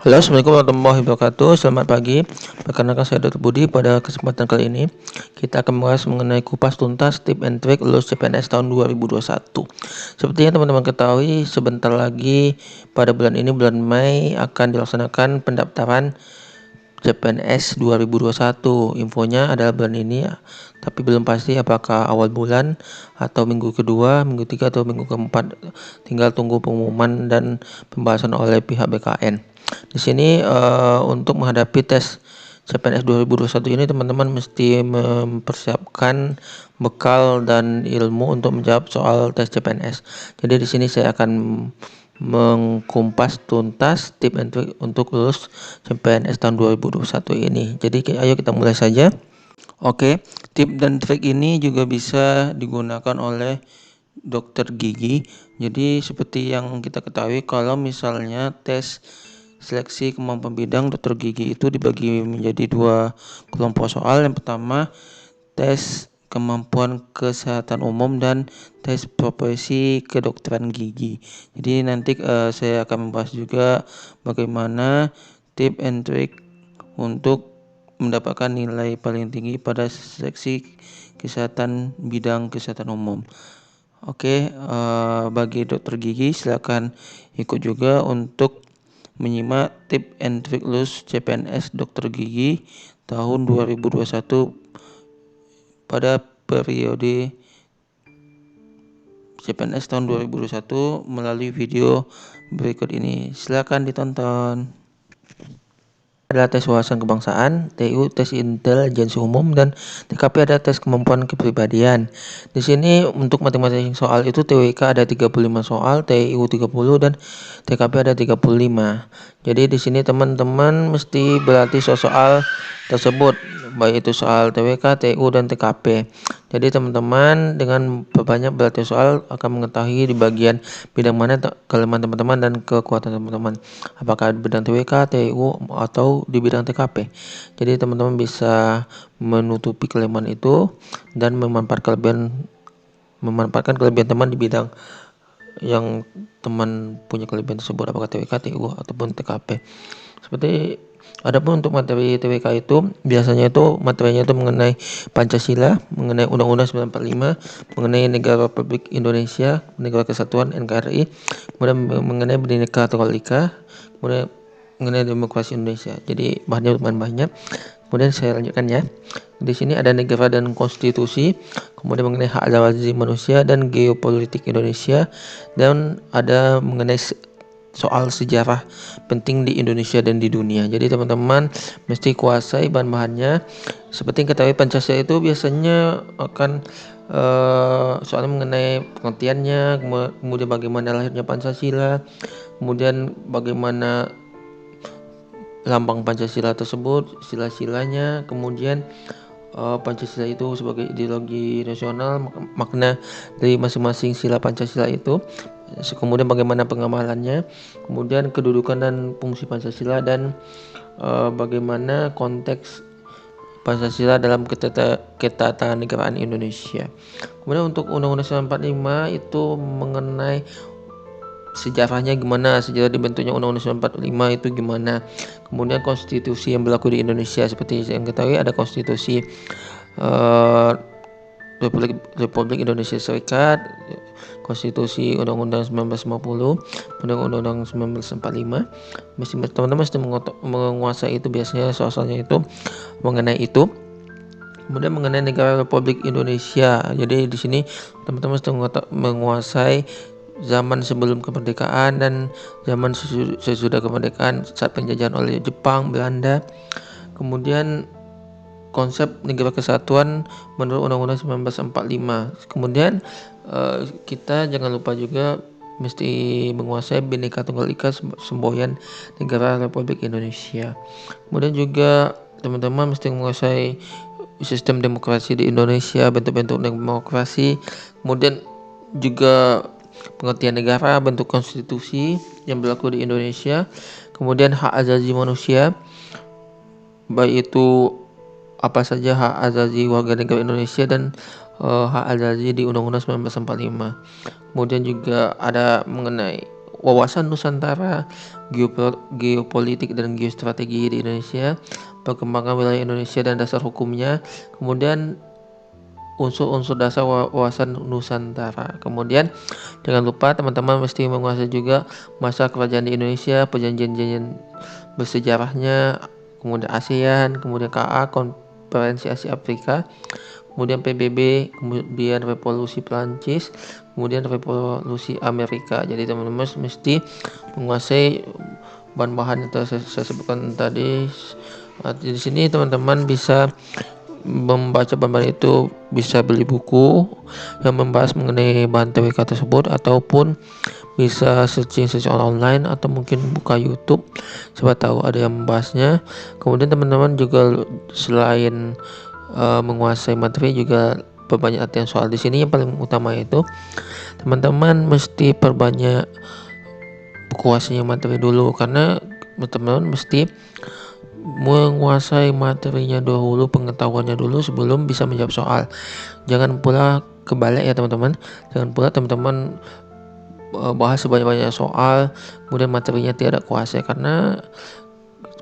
Halo, Assalamualaikum warahmatullahi wabarakatuh. Selamat pagi. Perkenalkan saya Dr. Budi. Pada kesempatan kali ini kita akan membahas mengenai kupas tuntas tip and trick lulus CPNS tahun 2021. Seperti yang teman-teman ketahui, sebentar lagi pada bulan ini, bulan Mei, akan dilaksanakan pendaftaran CPNS 2021. Infonya adalah bulan ini, tapi belum pasti apakah awal bulan atau minggu kedua, minggu ketiga atau minggu keempat. Tinggal tunggu pengumuman dan pembahasan oleh pihak BKN. Di sini untuk menghadapi tes CPNS 2021 ini, teman-teman mesti mempersiapkan bekal dan ilmu untuk menjawab soal tes CPNS. Jadi di sini saya akan mengkumpas tuntas tip and trick untuk lulus CPNS tahun 2021 ini. Jadi ayo kita mulai saja. Oke, tip dan trik ini juga bisa digunakan oleh dokter gigi. Jadi seperti yang kita ketahui, kalau misalnya tes seleksi kemampuan bidang dokter gigi itu dibagi menjadi dua kelompok soal. Yang pertama, tes kemampuan kesehatan umum dan tes profesi kedokteran gigi. Jadi nanti saya akan membahas juga bagaimana tip and trick untuk mendapatkan nilai paling tinggi pada seleksi kesehatan bidang kesehatan umum. Oke, bagi dokter gigi silakan ikut juga untuk menyimak tip and trick lulus CPNS dokter gigi tahun 2021 pada periode CPNS tahun 2021 melalui video berikut ini. Silakan ditonton. Adalah tes wawasan kebangsaan, TU tes intelijensi umum, dan TKP ada tes kemampuan kepribadian. Di sini untuk masing-masing soal itu TWK ada 35 soal, TIU 30 dan TKP ada 35. Jadi di sini teman-teman mesti berarti soal tersebut, baik itu soal TWK, TU dan TKP. Jadi teman-teman dengan banyak berarti soal akan mengetahui di bagian bidang mana kelemahan teman-teman dan kekuatan teman-teman. Apakah di bidang TWK, TU atau di bidang TKP. Jadi teman-teman bisa menutupi kelemahan itu dan memanfaatkan kelebihan teman di bidang yang teman punya kelebihan tersebut, apakah TWK, TU ataupun TKP. Seperti adapun untuk materi TWK itu biasanya itu materinya itu mengenai Pancasila, mengenai Undang-Undang 945, mengenai Negara Republik Indonesia, Negara Kesatuan NKRI, kemudian mengenai Bhinneka Tunggal Ika, kemudian mengenai demokrasi Indonesia. Jadi bahannya lumayan banyak. Kemudian saya lanjutkan ya. Di sini ada negara dan konstitusi, kemudian mengenai hak asasi manusia dan geopolitik Indonesia, dan ada mengenai soal sejarah penting di Indonesia dan di dunia. Jadi teman-teman mesti kuasai bahan-bahannya. Seperti yang ketahui, Pancasila itu biasanya akan soalnya mengenai pengertiannya, kemudian bagaimana lahirnya Pancasila, kemudian bagaimana lambang Pancasila tersebut, sila-silanya, kemudian Pancasila itu sebagai ideologi nasional, makna dari masing-masing sila Pancasila itu, kemudian bagaimana pengamalannya, kemudian kedudukan dan fungsi Pancasila, dan bagaimana konteks Pancasila dalam ketatanegaraan Indonesia. Kemudian untuk Undang-Undang 945 itu mengenai sejarahnya gimana, sejarah dibentuknya Undang-Undang 945 itu gimana. Kemudian konstitusi yang berlaku di Indonesia, seperti yang ketahui ada konstitusi Republik Indonesia Serikat, konstitusi Undang-Undang 1950, Undang-Undang 1945. Teman-teman mesti menguasai itu, biasanya soalnya itu mengenai itu. Kemudian mengenai negara Republik Indonesia, jadi di sini teman-teman mesti menguasai zaman sebelum kemerdekaan dan zaman sesudah kemerdekaan saat penjajahan oleh Jepang, Belanda. Kemudian konsep negara kesatuan menurut Undang-Undang 1945. Kemudian kita jangan lupa juga mesti menguasai Bhinneka Tunggal Ika, semboyan negara Republik Indonesia. Kemudian juga teman-teman mesti menguasai sistem demokrasi di Indonesia, bentuk-bentuk demokrasi, kemudian juga pengertian negara, bentuk konstitusi yang berlaku di Indonesia, kemudian hak asasi manusia, baik itu apa saja hak asasi warga negara Indonesia dan hak asasi di Undang-Undang 1945. Kemudian juga ada mengenai wawasan Nusantara, geopolitik dan geostrategi di Indonesia, perkembangan wilayah Indonesia dan dasar hukumnya, kemudian unsur-unsur dasar wawasan Nusantara. Kemudian jangan lupa teman-teman mesti menguasai juga masa kerajaan di Indonesia, perjanjian-perjanjian bersejarahnya, kemudian ASEAN, kemudian KA, Konferensi Asia Afrika, kemudian PBB, kemudian Revolusi Prancis, kemudian Revolusi Amerika. Jadi teman-teman mesti menguasai bahan-bahan yang saya sebutkan tadi. Di sini teman-teman bisa membaca bahan itu, bisa beli buku yang membahas mengenai bahan TWK tersebut, ataupun bisa searching online, atau mungkin buka YouTube, siapa tahu ada yang membahasnya. Kemudian teman-teman juga selain menguasai materi juga perbanyak latihan soal. Di sini yang paling utama itu teman-teman mesti perbanyak kuasanya materi dulu, karena teman-teman mesti menguasai materinya dahulu, pengetahuannya dulu sebelum bisa menjawab soal. Jangan pula kebalik ya teman-teman, jangan pula teman-teman bahas sebanyak-banyak soal kemudian materinya tidak kuasai, karena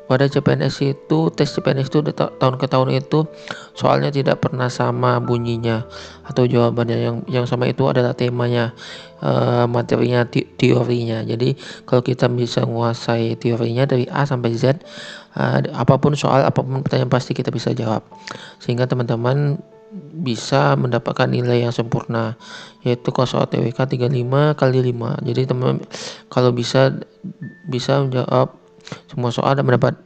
pada CPNS itu, tes CPNS itu tahun ke tahun itu soalnya tidak pernah sama bunyinya atau jawabannya. Yang sama itu adalah temanya, materinya, teorinya. Jadi kalau kita bisa menguasai teorinya dari A sampai Z, apapun soal, apapun pertanyaan pasti kita bisa jawab, sehingga teman-teman bisa mendapatkan nilai yang sempurna, yaitu kalau soal TWK 35 kali 5. Jadi teman-teman kalau bisa menjawab semua soal dan mendapat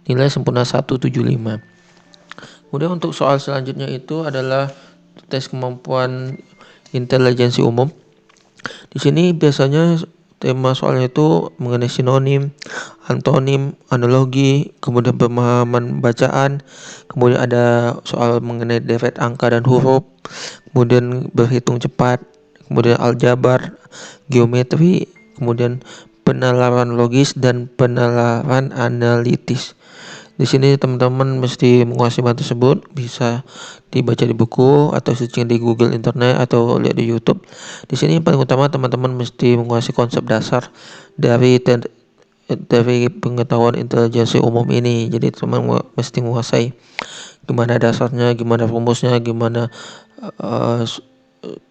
nilai sempurna 175. Kemudian untuk soal selanjutnya itu adalah tes kemampuan intelijensi umum. Di sini biasanya tema soalnya itu mengenai sinonim, antonim, analogi, kemudian pemahaman bacaan, kemudian ada soal mengenai deret angka dan huruf, kemudian berhitung cepat, kemudian aljabar, geometri, kemudian penalaran logis dan penalaran analitis. Di sini teman-teman mesti menguasai bahan tersebut, bisa dibaca di buku atau searching di Google Internet atau lihat di YouTube. Di sini yang paling utama teman-teman mesti menguasai konsep dasar dari pengetahuan intelijensi umum ini. Jadi teman mesti menguasai gimana dasarnya, gimana rumusnya, gimana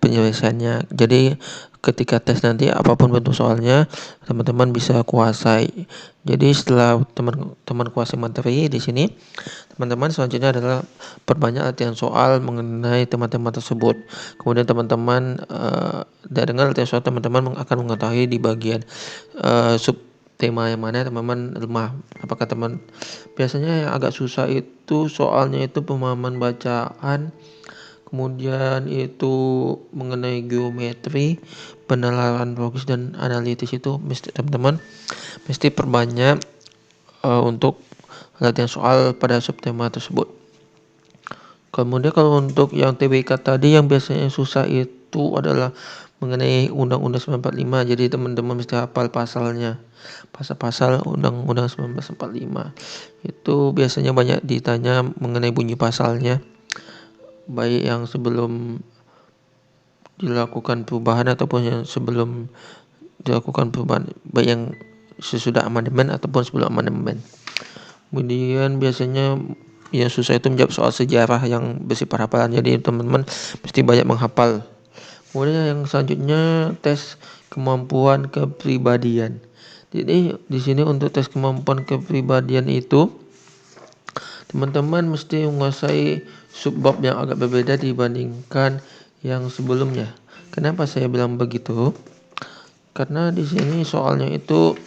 penyelesaiannya. Jadi ketika tes nanti apapun bentuk soalnya teman-teman bisa kuasai. Jadi setelah teman-teman kuasai materi di sini, teman-teman selanjutnya adalah perbanyak latihan soal mengenai tema-tema tersebut. Kemudian teman-teman dengan latihan soal teman-teman akan mengetahui di bagian sub tema yang mana teman-teman lemah. Apakah teman biasanya yang agak susah itu soalnya itu pemahaman bacaan, kemudian itu mengenai geometri, penalaran logis dan analitis. Itu mesti teman-teman mesti perbanyak untuk latihan soal pada subtema tersebut. Kemudian kalau untuk yang TBK tadi yang biasanya susah itu adalah mengenai Undang-Undang 1945. Jadi teman-teman mesti hafal pasalnya, pasal-pasal Undang-Undang 1945. Itu biasanya banyak ditanya mengenai bunyi pasalnya, baik yang sebelum dilakukan perubahan ataupun yang sebelum dilakukan perubahan, baik yang sesudah amandemen ataupun sebelum amandemen. Kemudian biasanya yang susah itu menjawab soal sejarah yang bersifat hafalan, jadi teman-teman mesti banyak menghafal. Kemudian yang selanjutnya tes kemampuan kepribadian. Jadi di sini untuk tes kemampuan kepribadian itu teman-teman mesti menguasai subbab yang agak berbeda dibandingkan yang sebelumnya. Kenapa saya bilang begitu? Karena di sini soalnya itu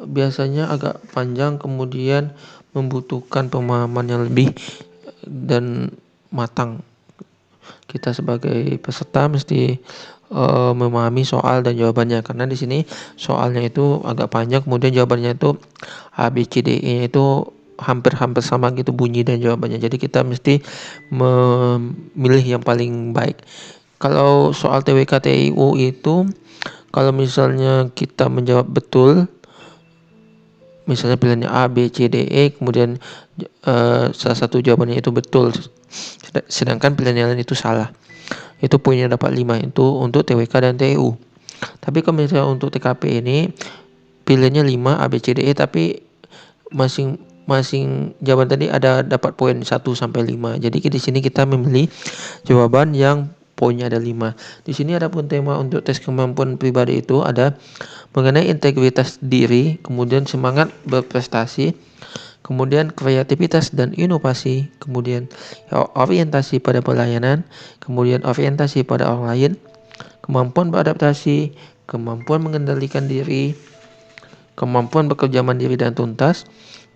biasanya agak panjang, kemudian membutuhkan pemahaman yang lebih dan matang. Kita sebagai peserta mesti memahami soal dan jawabannya, karena di sini soalnya itu agak panjang, kemudian jawabannya itu A B C D E itu hampir sama gitu bunyi dan jawabannya. Jadi kita mesti memilih yang paling baik. Kalau soal TWK TIU itu kalau misalnya kita menjawab betul, misalnya pilihannya A, B, C, D, E, kemudian salah satu jawabannya itu betul, sedangkan pilihan yang lain itu salah, itu poinnya dapat 5, itu untuk TWK dan TIU. Tapi kalau misalnya untuk TKP ini pilihannya 5 A B C D E, tapi masing jawaban tadi ada dapat poin 1 sampai 5. Jadi di sini kita memilih jawaban yang poinnya ada 5. Di sini ada pun tema untuk tes kemampuan pribadi itu ada mengenai integritas diri, kemudian semangat berprestasi, kemudian kreativitas dan inovasi, kemudian orientasi pada pelayanan, kemudian orientasi pada orang lain, kemampuan beradaptasi, kemampuan mengendalikan diri, kemampuan bekerja mandiri dan tuntas,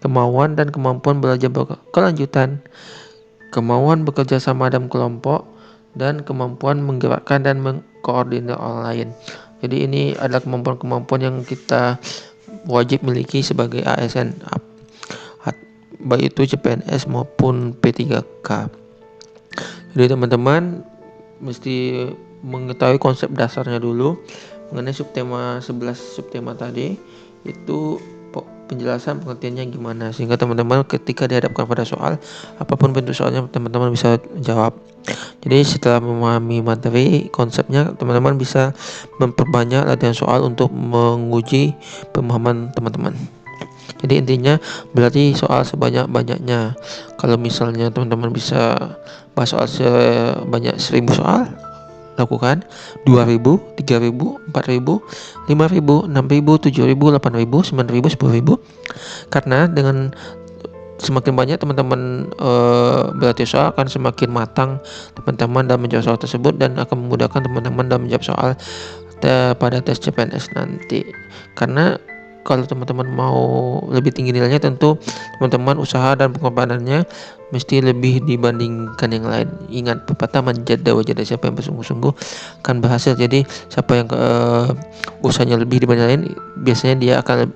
kemauan dan kemampuan belajar berkelanjutan, kemauan bekerja sama dalam kelompok, dan kemampuan menggerakkan dan mengkoordinir orang lain. Jadi ini adalah kemampuan-kemampuan yang kita wajib miliki sebagai ASN, baik itu CPNS maupun P3K. Jadi teman-teman mesti mengetahui konsep dasarnya dulu mengenai subtema 11 subtema tadi, itu penjelasan pengertiannya gimana, sehingga teman-teman ketika dihadapkan pada soal apapun bentuk soalnya teman-teman bisa jawab. Jadi setelah memahami materi konsepnya, teman-teman bisa memperbanyak latihan soal untuk menguji pemahaman teman-teman. Jadi intinya berarti soal sebanyak-banyaknya. Kalau misalnya teman-teman bisa bahas soal sebanyak 1000 soal, lakukan 2000, 3000, 4000, 5000, 6000, 7000, 8000, 9000, 10000. Karena dengan semakin banyak teman-teman berlatih soal, akan semakin matang teman-teman dalam menjawab soal tersebut dan akan memudahkan teman-teman dalam menjawab soal pada tes CPNS nanti. Karena kalau teman-teman mau lebih tinggi nilainya, tentu teman-teman usaha dan pengorbanannya mesti lebih dibandingkan yang lain. Ingat pepatah, manjada wajada, siapa yang bersungguh-sungguh akan berhasil. Jadi siapa yang usahanya lebih dibanding lain, biasanya dia akan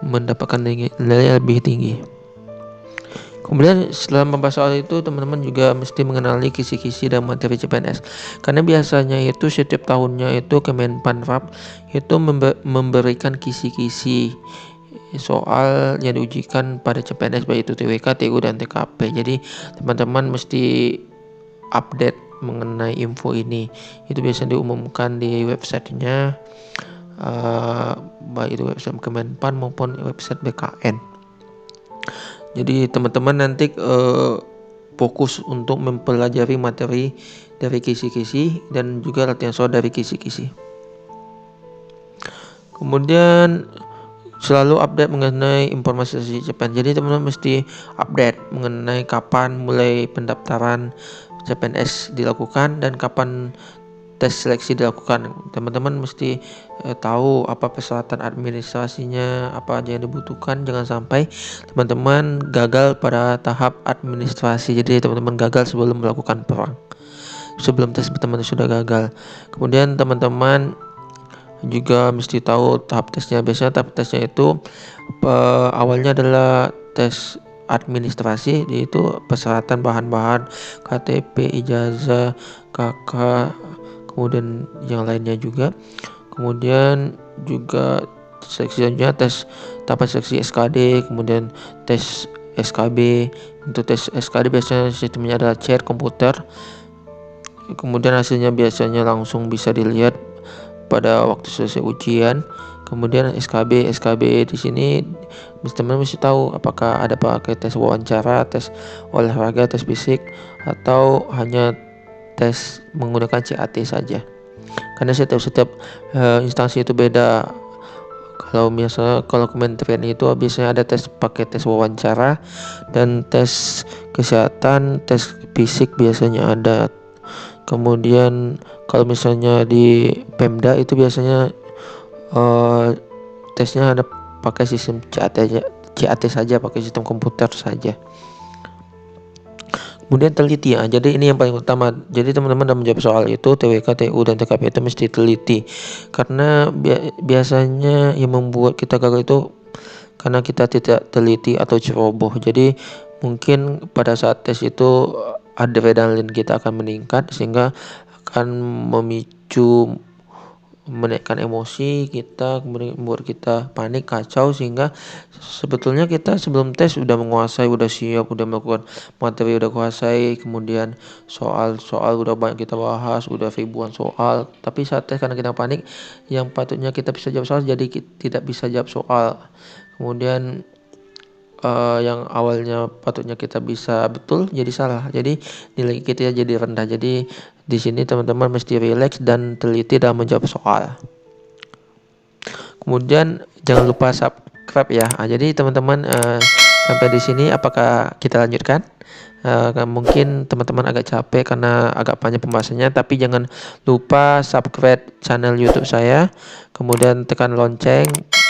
mendapatkan nilai lebih tinggi. Kemudian setelah membahas soal itu, teman-teman juga mesti mengenali kisi-kisi dan materi CPNS. Karena biasanya itu setiap tahunnya itu Kemenparekraf itu memberikan kisi-kisi soal yang diujikan pada CPNS, baik itu TWK, TU, dan TKP. Jadi teman-teman mesti update mengenai info ini. Itu biasanya diumumkan di websitenya, baik itu website Kemenpan maupun website BKN. Jadi teman-teman nanti fokus untuk mempelajari materi dari kisi-kisi dan juga latihan soal dari kisi-kisi. Kemudian selalu update mengenai informasi CPNS. Jadi teman-teman mesti update mengenai kapan mulai pendaftaran CPNS dilakukan dan kapan tes seleksi dilakukan. Teman-teman mesti tahu apa persyaratan administrasinya, apa aja yang dibutuhkan. Jangan sampai teman-teman gagal pada tahap administrasi. Jadi teman-teman gagal sebelum melakukan perang, sebelum tes teman-teman sudah gagal. Kemudian teman-teman juga mesti tahu tahap tesnya. Biasanya tahap tesnya itu awalnya adalah tes administrasi, yaitu persyaratan bahan-bahan KTP, ijazah, KK, kemudian yang lainnya juga. Kemudian juga seksinya tes tahap seleksi SKD, kemudian tes SKB. Untuk tes SKD biasanya sistemnya adalah chat komputer, kemudian hasilnya biasanya langsung bisa dilihat pada waktu selesai ujian. Kemudian SKB di sini teman-teman mesti tahu apakah ada pakai tes wawancara, tes olahraga, tes fisik, atau hanya tes menggunakan CAT saja. Karena setiap instansi itu beda. Kalau misalnya kalau kementerian itu biasanya ada tes pakai tes wawancara dan tes kesehatan, tes fisik biasanya ada. Kemudian kalau misalnya di Pemda itu biasanya tesnya ada pakai sistem CAT saja, pakai sistem komputer saja. Kemudian teliti ya. Jadi ini yang paling utama. Jadi teman-teman dalam menjawab soal itu TWK, TU, dan TKP itu mesti teliti. Karena biasanya yang membuat kita gagal itu karena kita tidak teliti atau ceroboh. Jadi mungkin pada saat tes itu adrenalin kita akan meningkat sehingga akan memicu menaikkan emosi kita, kemudian membuat kita panik, kacau, sehingga sebetulnya kita sebelum tes udah menguasai, udah siap, udah melakukan materi, udah kuasai, kemudian soal-soal udah banyak kita bahas, udah ribuan soal, tapi saat tes karena kita panik, yang patutnya kita bisa jawab soal jadi tidak bisa jawab soal. Kemudian yang awalnya patutnya kita bisa betul jadi salah, jadi nilai kita jadi rendah. Jadi di sini teman-teman mesti rileks dan teliti dalam menjawab soal. Kemudian jangan lupa subscribe ya. Jadi teman-teman sampai di sini apakah kita lanjutkan? Mungkin teman-teman agak capek karena agak panjang pembahasannya, tapi jangan lupa subscribe channel YouTube saya, kemudian tekan lonceng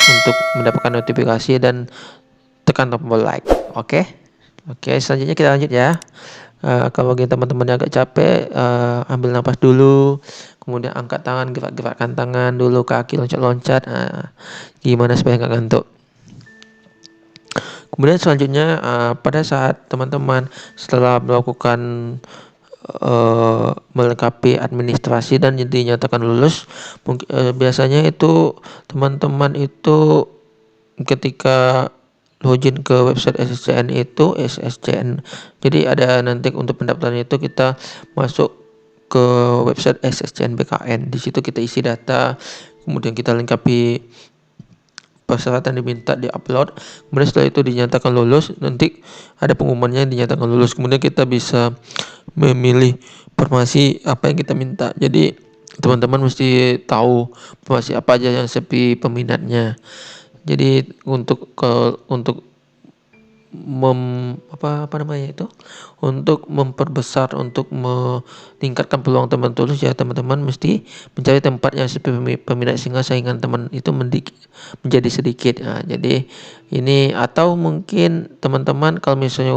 untuk mendapatkan notifikasi dan tekan tombol like. Oke, selanjutnya kita lanjut ya. Kalau bagi teman-teman yang agak capek, ambil nafas dulu, kemudian angkat tangan, gerak-gerakkan tangan dulu, kaki loncat-loncat. Gimana supaya nggak ngantuk. Kemudian selanjutnya pada saat teman-teman setelah melakukan melengkapi administrasi dan dinyatakan lulus, biasanya itu teman-teman itu ketika login ke website SSCN itu SSCN. Jadi ada nanti untuk pendaftaran itu kita masuk ke website SSCN BKN. Di situ kita isi data, kemudian kita lengkapi persyaratan diminta di-upload. Kemudian setelah itu dinyatakan lulus, nanti ada pengumumannya dinyatakan lulus. Kemudian kita bisa memilih formasi apa yang kita minta. Jadi teman-teman mesti tahu formasi apa aja yang sepi peminatnya. Jadi untuk untuk memperbesar, untuk meningkatkan peluang teman lulus ya, teman-teman mesti mencari tempat yang sepi peminat sehingga saingan teman itu menjadi sedikit. Jadi ini, atau mungkin teman-teman kalau misalnya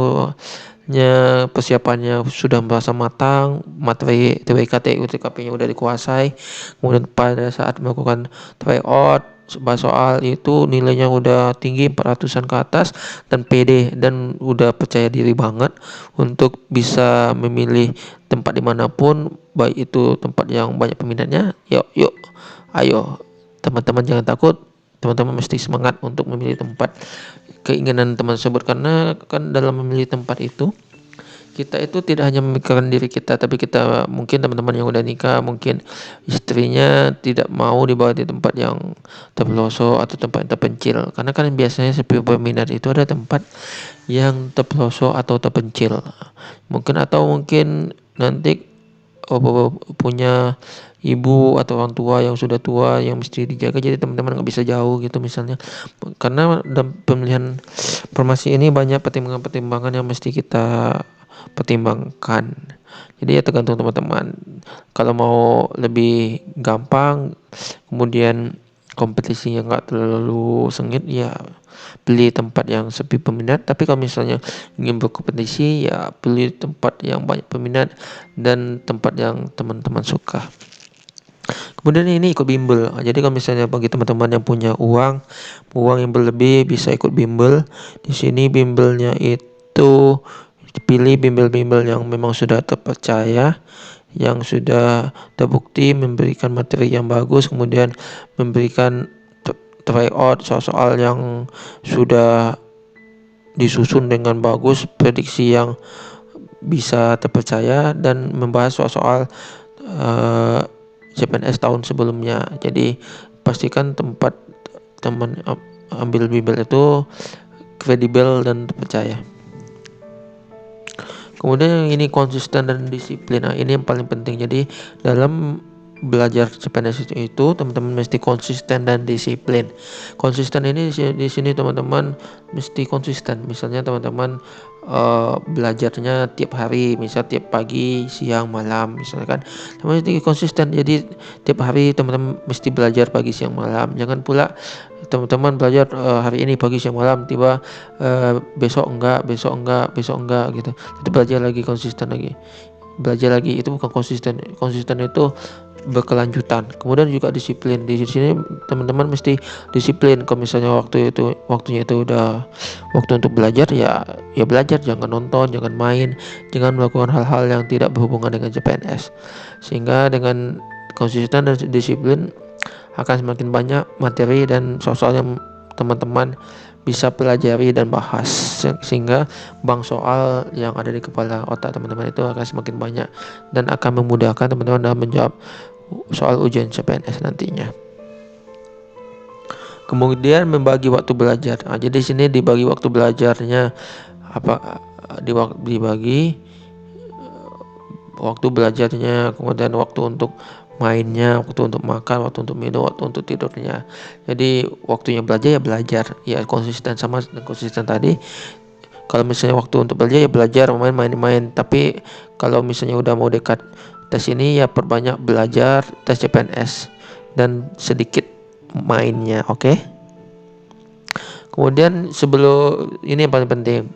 persiapannya sudah merasa matang, materi TWK, UTKP-nya udah dikuasai, kemudian pada saat melakukan tryout soal itu nilainya udah tinggi 400-an ke atas dan pede dan udah percaya diri banget untuk bisa memilih tempat dimanapun, baik itu tempat yang banyak peminatnya. Ayo teman-teman, jangan takut, teman-teman mesti semangat untuk memilih tempat keinginan teman tersebut, karena kan dalam memilih tempat itu kita itu tidak hanya memikirkan diri kita, tapi kita mungkin teman-teman yang udah nikah, mungkin istrinya tidak mau dibawa di tempat yang terpelosok atau tempat yang terpencil, karena kan biasanya sepi peminat itu ada tempat yang terpelosok atau terpencil. Mungkin nanti punya ibu atau orang tua yang sudah tua yang mesti dijaga, jadi teman-teman nggak bisa jauh gitu misalnya. Karena dalam pemilihan formasi ini banyak pertimbangan-pertimbangan yang mesti kita pertimbangkan. Jadi ya tergantung teman-teman. Kalau mau lebih gampang, kemudian kompetisinya nggak terlalu sengit, ya beli tempat yang sepi peminat. Tapi kalau misalnya ingin berkompetisi, ya beli tempat yang banyak peminat dan tempat yang teman-teman suka. Kemudian ini ikut bimbel. Jadi kalau misalnya bagi teman-teman yang punya uang yang berlebih, bisa ikut bimbel. Di sini bimbelnya itu pilih bimbel-bimbel yang memang sudah terpercaya, yang sudah terbukti memberikan materi yang bagus, kemudian memberikan tryout soal-soal yang sudah disusun dengan bagus, prediksi yang bisa terpercaya, dan membahas soal-soal CPNS tahun sebelumnya. Jadi pastikan tempat teman ambil bimbel itu kredibel dan terpercaya. Kemudian yang ini konsisten dan disiplin. Ini yang paling penting. Jadi dalam belajar CPNS itu teman-teman mesti konsisten dan disiplin. Konsisten ini di sini teman-teman mesti konsisten. Misalnya teman-teman belajarnya tiap hari, misal tiap pagi, siang, malam, misalkan teman-teman mesti konsisten. Jadi tiap hari teman-teman mesti belajar pagi, siang, malam. Jangan pula teman-teman belajar hari ini pagi, siang, malam, tiba besok enggak gitu. Itu belajar lagi, konsisten lagi, belajar lagi. Itu bukan konsisten. Konsisten itu berkelanjutan. Kemudian juga disiplin. Di sini teman-teman mesti disiplin. Kalau misalnya waktunya itu udah waktu untuk belajar, ya belajar, jangan nonton, jangan main, jangan melakukan hal-hal yang tidak berhubungan dengan CPNS. Sehingga dengan konsisten dan disiplin, akan semakin banyak materi dan soal-soal yang teman-teman bisa pelajari dan bahas, sehingga bank soal yang ada di kepala otak teman-teman itu akan semakin banyak dan akan memudahkan teman-teman dalam menjawab soal ujian CPNS nantinya. Kemudian membagi waktu belajar. Jadi di sini dibagi waktu belajarnya dibagi waktu belajarnya, kemudian waktu untuk mainnya, waktu untuk makan, waktu untuk minum, waktu untuk tidurnya. Jadi waktunya belajar ya belajar, ya konsisten sama konsisten tadi. Kalau misalnya waktu untuk belajar ya belajar, main-main. Tapi kalau misalnya udah mau dekat tes ini ya perbanyak belajar tes CPNS dan sedikit mainnya, oke? Kemudian sebelum ini yang paling penting,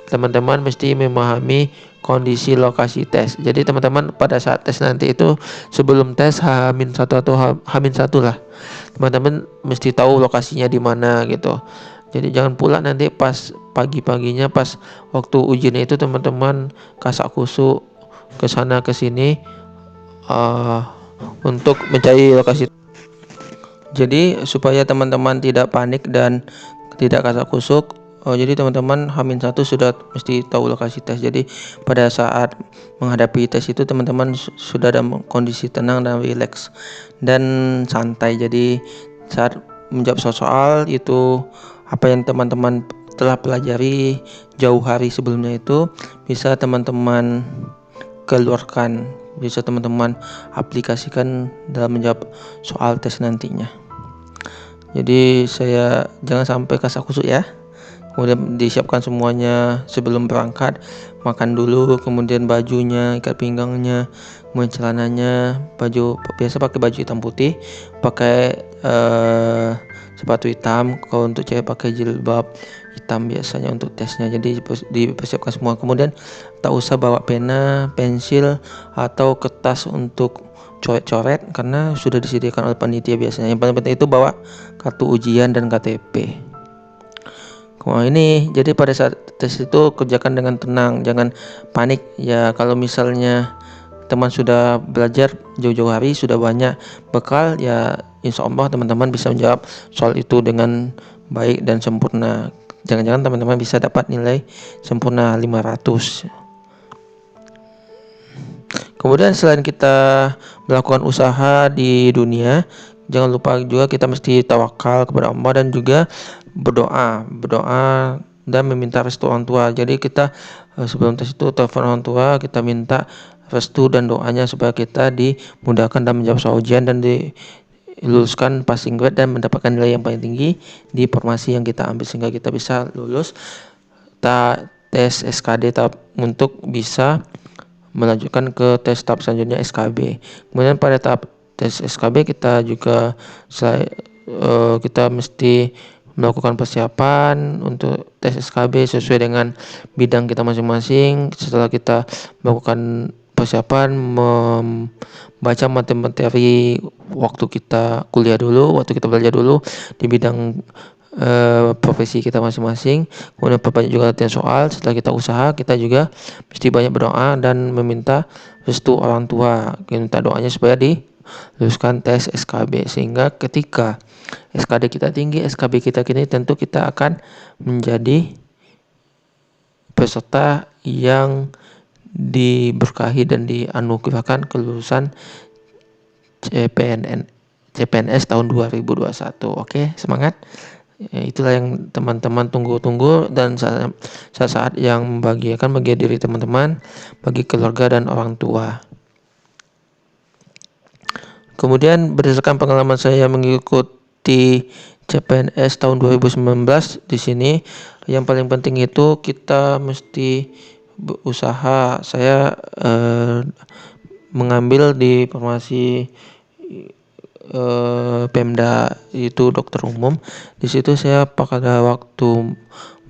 teman-teman mesti memahami kondisi lokasi tes. Jadi teman-teman pada saat tes nanti itu sebelum tes H-1 atau H-1 lah, teman-teman mesti tahu lokasinya di mana gitu. Jadi jangan pula nanti pas pagi-paginya pas waktu ujian itu teman-teman kasak kusuk ke sana ke sini untuk mencari lokasi. Jadi supaya teman-teman tidak panik dan tidak kasak kusuk, jadi teman-teman H-1 sudah mesti tahu lokasi tes. Jadi pada saat menghadapi tes itu teman-teman sudah dalam kondisi tenang dan rileks dan santai. Jadi saat menjawab soal itu apa yang teman-teman telah pelajari jauh hari sebelumnya itu bisa teman-teman keluarkan, bisa teman-teman aplikasikan dalam menjawab soal tes nantinya. Jadi saya jangan sampai kasak kusuk ya. Kemudian disiapkan semuanya sebelum berangkat, makan dulu, kemudian bajunya, ikat pinggangnya, kemudian celananya, baju biasa pakai baju hitam putih, pakai sepatu hitam. Kalau untuk cewek pakai jilbab hitam biasanya untuk tesnya. Jadi dipersiapkan semua. Kemudian tak usah bawa pena, pensil atau kertas untuk coret-coret karena sudah disediakan oleh panitia biasanya. Yang paling penting itu bawa kartu ujian dan KTP. Wah ini jadi pada saat tes itu kerjakan dengan tenang, jangan panik ya. Kalau misalnya teman sudah belajar jauh-jauh hari, sudah banyak bekal ya, insya Allah teman-teman bisa menjawab soal itu dengan baik dan sempurna. Jangan-jangan teman-teman bisa dapat nilai sempurna 500. Kemudian selain kita melakukan usaha di dunia, jangan lupa juga kita mesti tawakal kepada Allah dan juga berdoa dan meminta restu orang tua. Jadi kita sebelum tes itu telepon orang tua, kita minta restu dan doanya supaya kita dimudahkan dalam menjawab soal ujian dan diluluskan passing grade dan mendapatkan nilai yang paling tinggi di formasi yang kita ambil sehingga kita bisa lulus tes SKD untuk bisa melanjutkan ke tes tahap selanjutnya SKB. Kemudian pada tahap tes SKB kita juga kita mesti melakukan persiapan untuk tes SKB sesuai dengan bidang kita masing-masing. Setelah kita melakukan persiapan membaca materi waktu kita kuliah dulu, waktu kita belajar dulu di bidang profesi kita masing-masing, kemudian perbanyak juga latihan soal. Setelah kita usaha, kita juga mesti banyak berdoa dan meminta restu orang tua, minta doanya supaya diluluskan tes SKB sehingga ketika SKD kita tinggi, SKB kita kini, tentu kita akan menjadi peserta yang diberkahi dan dianugerahkan kelulusan CPNS tahun 2021. Oke, semangat. Ya, itulah yang teman-teman tunggu-tunggu dan saat yang membahagiakan bagi diri teman-teman, bagi keluarga dan orang tua. Kemudian berdasarkan pengalaman saya mengikuti CPNS tahun 2019, di sini yang paling penting itu kita mesti berusaha. Saya mengambil di formasi Pemda itu dokter umum. Di situ saya pada waktu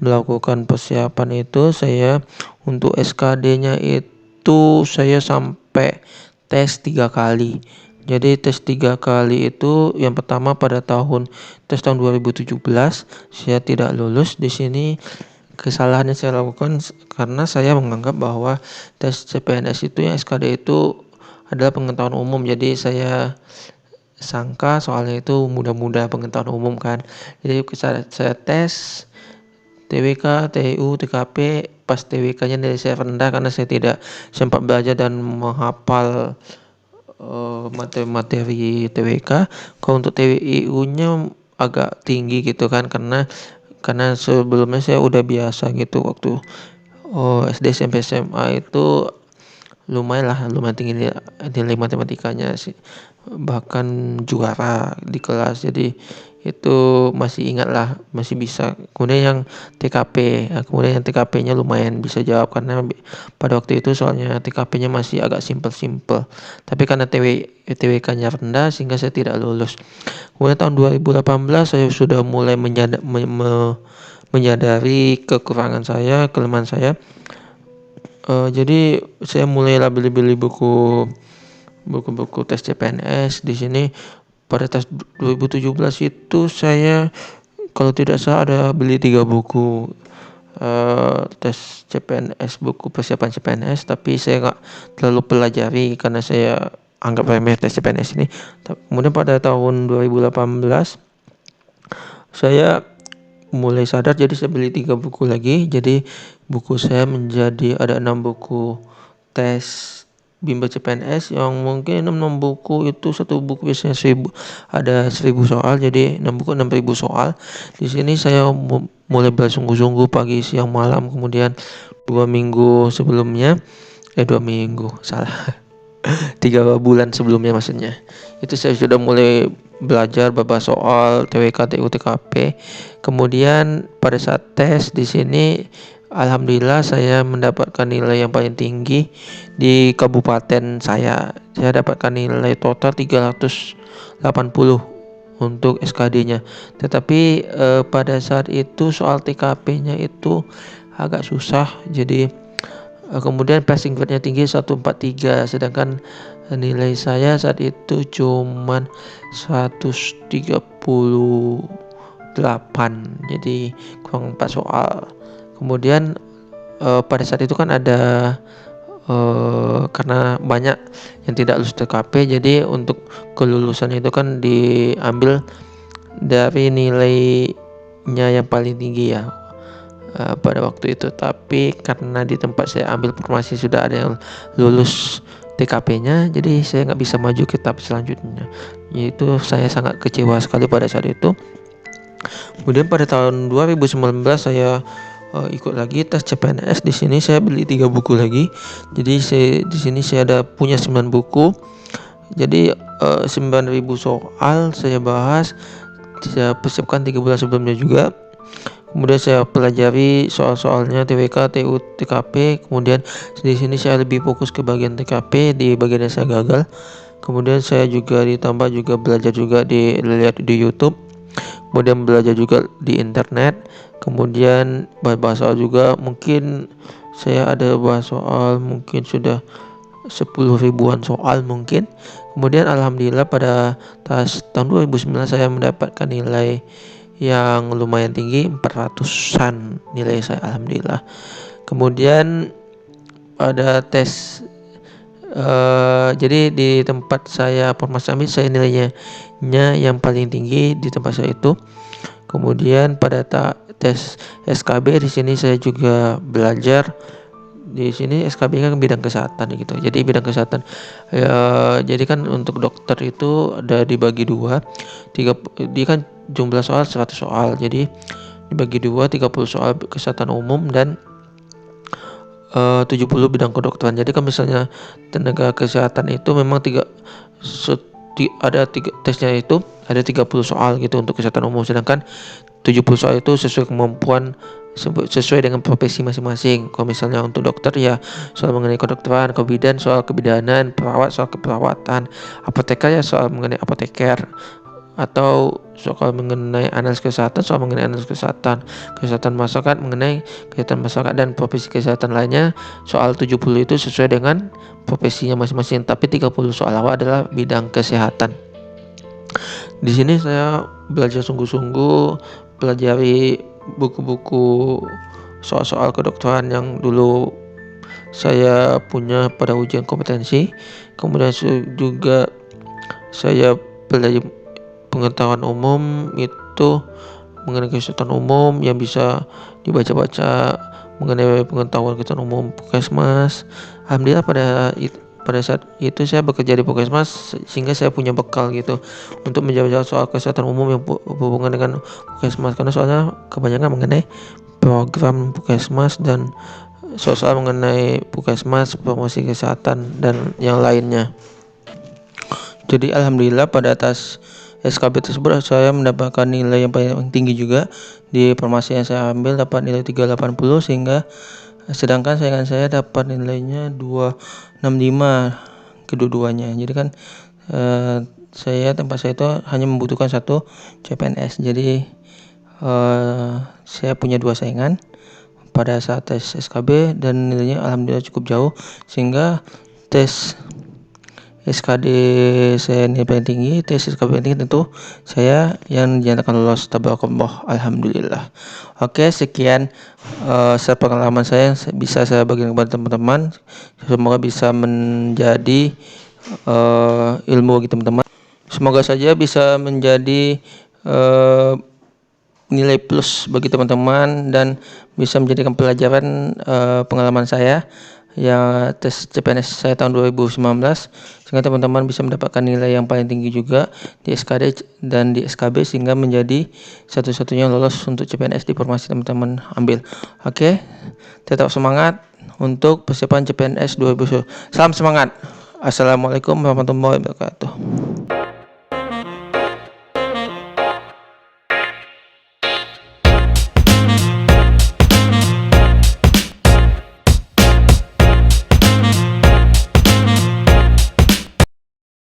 melakukan persiapan itu saya untuk SKD-nya itu saya sampai tes 3 kali. Jadi tes 3 kali itu yang pertama pada tes tahun 2017 saya tidak lulus. Di sini kesalahan yang saya lakukan karena saya menganggap bahwa tes CPNS itu yang SKD itu adalah pengetahuan umum. Jadi saya sangka soalnya itu mudah-mudah pengetahuan umum kan. Jadi saya tes TWK, TU, TKP. Pas TWK-nya nilai saya rendah karena saya tidak sempat belajar dan menghafal materi TWK. Kalau untuk TWIU-nya agak tinggi gitu kan, karena sebelumnya saya udah biasa gitu waktu SD, SMP, SMA itu lumayan tinggi nilai matematikanya sih, bahkan juara di kelas. Jadi itu masih ingat lah, masih bisa. Kemudian yang TKP-nya lumayan bisa jawab karena pada waktu itu soalnya TKP-nya masih agak simpel-simpel. Tapi karena TWK-nya rendah sehingga saya tidak lulus. Kemudian tahun 2018 saya sudah mulai menyadari kekurangan saya, kelemahan saya. Jadi saya mulai beli buku tes CPNS. Di sini pada tes 2017 itu saya kalau tidak salah ada beli 3 buku tes CPNS, buku persiapan CPNS, tapi saya nggak terlalu pelajari karena saya anggap remeh tes CPNS ini. Kemudian pada tahun 2018 saya mulai sadar, jadi saya beli 3 buku lagi. Jadi buku saya menjadi ada 6 buku tes bimbel CPNS, yang mungkin 6 buku itu satu buku biasanya 1000 soal, jadi 6 buku 6000 soal. Di sini saya mulai bersungguh-sungguh pagi, siang, malam. Kemudian 2 minggu sebelumnya 2 minggu salah 3 bulan sebelumnya maksudnya, itu saya sudah mulai belajar beberapa soal TWK, TU, TKP. Kemudian pada saat tes di sini alhamdulillah saya mendapatkan nilai yang paling tinggi di kabupaten saya. Saya dapatkan nilai total 380 untuk SKD-nya. Tetapi pada saat itu soal TKP-nya itu agak susah. Jadi kemudian passing grade-nya tinggi 143, sedangkan nilai saya saat itu cuman 138, jadi kurang 4 soal. Kemudian pada saat itu kan ada karena banyak yang tidak lulus TKP, jadi untuk kelulusan itu kan diambil dari nilainya yang paling tinggi ya pada waktu itu. Tapi karena di tempat saya ambil formasi sudah ada yang lulus TKP-nya, jadi saya nggak bisa maju ke tahap selanjutnya. Yaitu saya sangat kecewa sekali pada saat itu. Kemudian pada tahun 2019 saya ikut lagi tes CPNS. Di sini saya beli 3 buku lagi. Jadi di sini saya ada punya 9 buku. Jadi 9.000 soal saya bahas. Saya persiapkan 3 bulan sebelumnya juga. Kemudian saya pelajari soal-soalnya TWK, TU, TKP. Kemudian di sini saya lebih fokus ke bagian TKP, di bagian yang saya gagal. Kemudian saya juga ditambah juga belajar juga lihat di YouTube. Kemudian belajar juga di internet. Kemudian bahas soal juga, mungkin saya ada bahas soal mungkin sudah 10 ribuan soal mungkin. Kemudian alhamdulillah pada tahun 2009 saya mendapatkan nilai yang lumayan tinggi, 400-an nilai saya alhamdulillah. Kemudian pada tes jadi di tempat saya formasi ambil, saya nilainya yang paling tinggi di tempat saya itu. Kemudian pada tes SKB di sini saya juga belajar. Di sini SKB kan bidang kesehatan gitu. Jadi bidang kesehatan jadi kan untuk dokter itu ada dibagi 2. Dia kan jumlah soal 100 soal. Jadi dibagi 2, 30 soal kesehatan umum dan 70 bidang kedokteran. Jadi kan misalnya tenaga kesehatan itu memang ada 3 tesnya itu ada 30 soal gitu untuk kesehatan umum, sedangkan 70 soal itu sesuai kemampuan, sesuai dengan profesi masing-masing. Kalau misalnya untuk dokter ya soal mengenai kedokteran, kebidan soal kebidanan, perawat soal keperawatan, apoteker ya soal mengenai apoteker, atau soal mengenai analis kesehatan soal mengenai analis kesehatan masyarakat mengenai kesehatan masyarakat, dan profesi kesehatan lainnya soal 70 itu sesuai dengan profesinya masing-masing. Tapi 30 soal awal adalah bidang kesehatan. Di sini saya belajar sungguh-sungguh, pelajari buku-buku soal-soal kedokteran yang dulu saya punya pada ujian kompetensi. Kemudian juga saya belajar pengetahuan umum itu mengenai kesehatan umum yang bisa dibaca-baca mengenai pengetahuan kesehatan umum Puskesmas. Alhamdulillah pada saat itu saya bekerja di Puskesmas sehingga saya punya bekal gitu untuk menjawab soal kesehatan umum yang berhubungan dengan Puskesmas, karena soalnya kebanyakan mengenai program Puskesmas dan soal mengenai Puskesmas, promosi kesehatan dan yang lainnya. Jadi alhamdulillah pada atas SKB tersebut saya mendapatkan nilai yang paling tinggi juga. Di formasi yang saya ambil dapat nilai 380, sehingga sedangkan saingan saya dapat nilainya 265 kedua-duanya. Jadi kan tempat saya itu hanya membutuhkan satu CPNS. Jadi saya punya 2 saingan pada saat tes SKB dan nilainya alhamdulillah cukup jauh, sehingga tes SKD saya nilai paling tinggi, tes SKB paling tinggi tentu saya yang dinyatakan lolos, tabarakallah, alhamdulillah. Oke, sekian pengalaman saya yang bisa saya bagikan kepada teman-teman. Semoga bisa menjadi ilmu bagi teman-teman. Semoga saja bisa menjadi nilai plus bagi teman-teman dan bisa menjadikan pelajaran pengalaman saya yang tes CPNS saya tahun 2019, sehingga teman-teman bisa mendapatkan nilai yang paling tinggi juga di SKD dan di SKB, sehingga menjadi satu-satunya lolos untuk CPNS di formasi teman-teman ambil. Oke, tetap semangat untuk persiapan CPNS 2020. Salam semangat. Assalamualaikum warahmatullahi wabarakatuh.